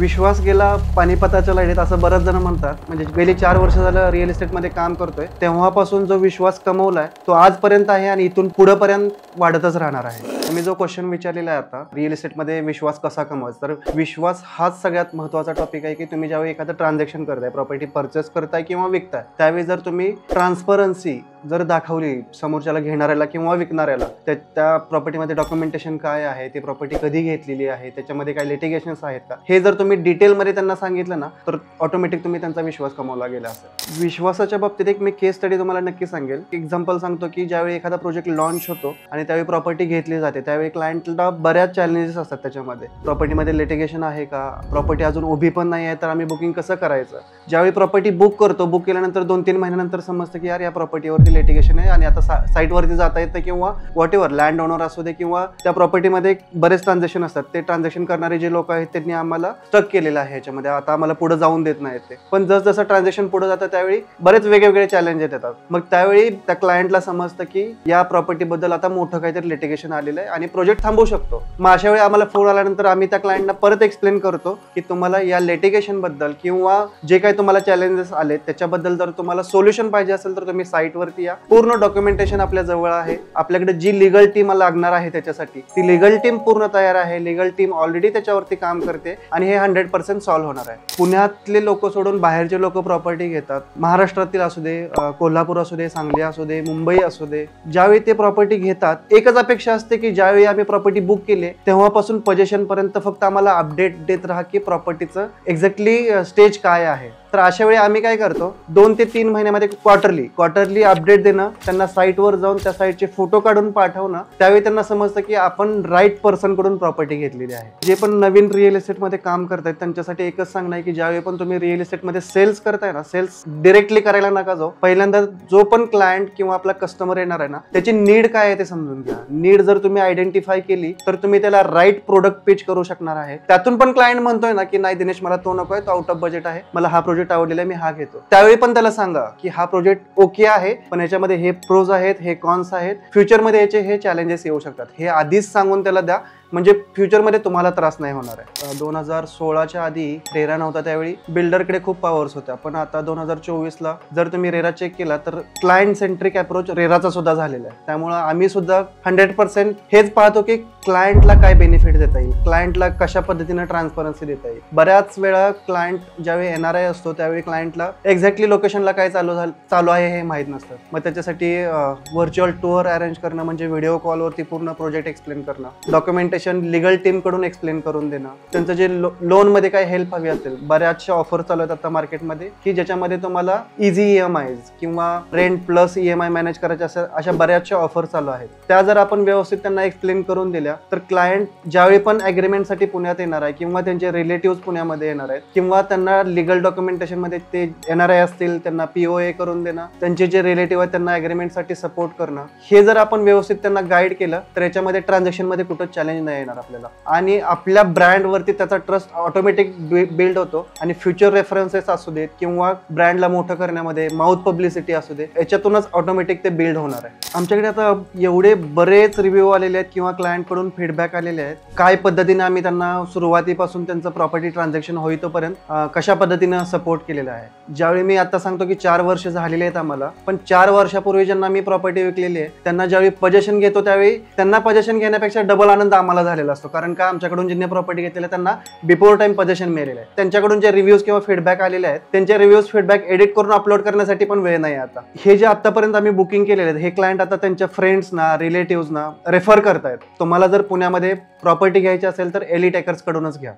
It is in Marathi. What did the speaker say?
विश्वास गेला पानिपताच्या लढीत असं बरेच जण म्हणतात. म्हणजे गेली 4 वर्ष झालं रिअल इस्टेटमध्ये काम करतोय, तेव्हापासून जो विश्वास कमवलाय तो आजपर्यंत आहे आणि इथून पुढेपर्यंत वाढतच राहणार आहे. तुम्ही जो क्वेश्चन विचारलेला आहे आता रिअल इस्टेटमध्ये विश्वास कसा कमवायचा, तर विश्वास हाच सगळ्यात महत्त्वाचा टॉपिक आहे की तुम्ही ज्यावेळी एखादं ट्रान्झॅक्शन करताय, प्रॉपर्टी परचेस करताय किंवा विकताय, त्यावेळी जर तुम्ही ट्रान्सपरन्सी जर दाखवली समोरच्याला, घेणाऱ्याला किंवा विकणाऱ्याला, त्या प्रॉपर्टीमध्ये डॉक्युमेंटेशन काय आहे, ती प्रॉपर्टी कधी घेतलेली आहे, त्याच्यामध्ये काही लिटिगेशन्स आहेत का, हे जर तुम्ही डिटेलमध्ये त्यांना सांगितलं ना, तर ऑटोमॅटिक तुम्ही त्यांचा विश्वास कमवला गेला असेल. विश्वासाच्या बाबतीत एक मी केस स्टडी तुम्हाला नक्की सांगेल. एक्झाम्पल सांगतो की ज्यावेळी एखादा प्रोजेक्ट लॉन्च होतो आणि त्यावेळी प्रॉपर्टी घेतली जाते, त्यावेळी क्लायंटला बऱ्याच चॅलेंजेस असतात. त्याच्यामध्ये प्रॉपर्टीमध्ये लिटिगेशन आहे का, प्रॉपर्टी अजून उभी पण नाही आहे, तर आम्ही बुकिंग कसं करायचं. ज्यावेळी प्रॉपर्टी बुक करतो, बुक केल्यानंतर 2-3 महिन्यानंतर समजतं की यार या प्रॉपर्टीवरती लिटिगेशन आहे आणि आता साईटवरती जाता येतं, किंवा वॉट एव्हर लँड ओनर असू दे किंवा त्या प्रॉपर्टीमध्ये बरेच ट्रान्झॅक्शन असतात, ते ट्रान्झॅक्शन करणारे जे लोक आहेत त्यांनी आम्हाला स्टक केलेलं आहे ह्याच्यामध्ये, आता आम्हाला पुढे जाऊन देत नाहीत ते. पण जसं ट्रान्झॅक्शन पुढे जातं त्यावेळी बरेच वेगवेगळे चॅलेंजेस येतात. मग त्यावेळी त्या क्लायंटला समजतं की या प्रॉपर्टीबद्दल आता मोठं काहीतरी लिटिगेशन आलेलं आहे आणि प्रोजेक्ट थांबवू शकतो. मग अशा वेळी आम्हाला फोन आल्यानंतर आम्ही त्या क्लायंटला परत एक्सप्लेन करतो की तुम्हाला या लिटिगेशन बद्दल किंवा जे काही तुम्हाला चॅलेंजेस आले त्याच्याबद्दल जर तुम्हाला सोल्युशन पाहिजे असेल तर तुम्ही साईटवरती या. पूर्ण डॉक्युमेंटेशन आपल्या जवळ आहे. आपल्याकडे जी लिगल टीम लागणार आहे त्याच्यासाठी, ती लिगल टीम पूर्ण तयार आहे. लिगल टीम ऑलरेडी त्याच्यावरती काम करते आणि हे 100% सॉल्व्ह होणार आहे. पुण्यातले लोक सोडून बाहेरचे लोक प्रॉपर्टी घेतात. महाराष्ट्रातील असू दे, कोल्हापूर असू दे, सांगली असू दे, मुंबई असू दे, ज्यावेळी ते प्रॉपर्टी घेतात, एकच अपेक्षा असते की ज्यावेळी आम्ही प्रॉपर्टी बुक केली तेव्हापासून पोझिशन पर्यंत फक्त आम्हाला अपडेट देत राहा की प्रॉपर्टीचं एक्झॅक्टली स्टेज काय आहे. तर अशा वेळी आम्ही काय करतो, 2 ते 3 महिन्यामध्ये क्वार्टरली अपडेट देणं, त्यांना साईटवर जाऊन त्या साईटचे फोटो काढून पाठवणं. त्यावेळी त्यांना समजतं की आपण राईट पर्सन कडून प्रॉपर्टी घेतलेली आहे. जे पण नवीन रिअल इस्टेटमध्ये काम करतायत त्यांच्यासाठी एकच सांगणं आहे की ज्यावेळी पण तुम्ही रिअल इस्टेटमध्ये सेल्स करताय ना, सेल्स डिरेक्टली करायला नका जाऊ. पहिल्यांदा जो पण क्लायंट किंवा आपला कस्टमर येणार आहे ना, त्याची नीड काय आहे ते समजून घ्या. नीड जर तुम्ही आयडेंटिफाय केली तर तुम्ही त्याला राईट प्रोडक्ट पिच करू शकणार आहे. त्यातून पण क्लायंट म्हणतोय ना की नाही दिनेश, मला तो नकोय, तो आउट ऑफ बजेट आहे, मला हा प्रोजेक्ट आवडलेला आहे, मी हा घेतो. त्यावेळी पण त्याला सांगा की हा प्रोजेक्ट ओके आहे, पण याच्यामध्ये हे प्रोज आहेत, हे कॉन्स आहेत, फ्युचरमध्ये याचे हे चॅलेंजेस येऊ शकतात, हे आधीच सांगून त्याला द्या. म्हणजे फ्युचरमध्ये तुम्हाला त्रास नाही होणार आहे. 2016च्या आधी रेरा नव्हता, त्यावेळी बिल्डरकडे खूप पॉवर्स होत्या. पण आता 2024ला जर तुम्ही रेरा चेक केला तर क्लायंट सेंट्रिक अप्रोच रेराचा सुद्धा झालेला आहे. त्यामुळे आम्ही सुद्धा 100% हेच पाहतो की क्लायंटला काय बेनिफिट देता येईल, क्लायंटला कशा पद्धतीने ट्रान्सपरन्सी देता येईल. बऱ्याच वेळा क्लायंट ज्यावेळी NRI असतो त्यावेळी क्लायंटला एक्झॅक्टली लोकेशनला काय चालू आहे हे माहीत नसतं. मग त्याच्यासाठी व्हर्च्युअल टूर अरेंज करणं, म्हणजे व्हिडिओ कॉलवरती पूर्ण प्रोजेक्ट एक्सप्लेन करणं, डॉक्युमेंटेशन लिगल टीम कडून एक्सप्लेन करून देणं, त्यांचं जे लोन मध्ये काय हेल्प हवी असेल. बऱ्याचशा ऑफर चालू आहेत आता मार्केटमध्ये की ज्याच्यामध्ये तुम्हाला इझी EMI किंवा रेंट प्लस EMI मॅनेज करायचे असेल, अशा बऱ्याचशा ऑफर चालू आहेत. त्या जर आपण व्यवस्थित त्यांना एक्सप्लेन करून दिल्या तर क्लायंट ज्यावेळी पण अग्रीमेंटसाठी पुण्यात येणार आहे किंवा त्यांचे रिलेटिव्ह पुण्यामध्ये येणार आहेत किंवा त्यांना लिगल डॉक्युमेंटेशन मध्ये ते NRI असतील, त्यांना POA करून देणं, त्यांचे जे रिलेटिव्ह आहेत त्यांना अग्रीमेंटसाठी सपोर्ट करणं, हे जर आपण व्यवस्थित त्यांना गाईड केलं तर याच्यामध्ये ट्रान्झॅक्शन मध्ये कुठं चॅलेंज नाही येणार आपल्याला. आणि आपल्या ब्रँडवरती त्याचा ट्रस्ट ऑटोमॅटिक बिल्ड होतो. आणि फ्युचर रेफरन्सेस असू देत किंवा ब्रँडला मोठं करण्यामध्ये माउथ पब्लिसिटी असू दे, याच्यातूनच ऑटोमॅटिक ते बिल्ड होणार आहे. आमच्याकडे आता एवढे बरेच रिव्ह्यू आलेले आहेत किंवा क्लायंट कडून फीडबॅक आलेले आहेत, काय पद्धतीने आम्ही त्यांना सुरुवातीपासून त्यांचं प्रॉपर्टी ट्रान्झॅक्शन होईतोपर्यंत कशा पद्धतीनं सपोर्ट केलेला आहे. ज्यावेळी मी आता सांगतो की 4 वर्ष झालेले आहेत आम्हाला, पण 4 वर्षापूर्वी ज्यांना मी प्रॉपर्टी विकलेली आहे त्यांना ज्यावेळी पोझिशन घेतो त्यावेळी त्यांना पोझिशन घेण्यापेक्षा डबल आनंद आम्हाला झालेला असतो. कारण का, आमच्याकडून ज्यांनी प्रॉपर्टी घेतलेली त्यांना बिफोर टाइम पोझिशन मिळालेलं आहे. त्यांच्याकडून जे रिव्ह्यूज किंवा फीडबॅक आलेले आहेत त्यांचे रिव्ह्यूज फीडबॅक एडिट करून अपलोड करण्यासाठी पण वेळ नाही आता. हे जे आतापर्यंत आम्ही बुकिंग केलेले आहेत हे क्लायंट आता त्यांच्या फ्रेंड्सना, रिलेटिव्हजना रेफर करतायत. तुम्हाला जर पुण्यामध्ये प्रॉपर्टी घ्यायची असेल तर एलिट टेकर्स कडूनच घ्या.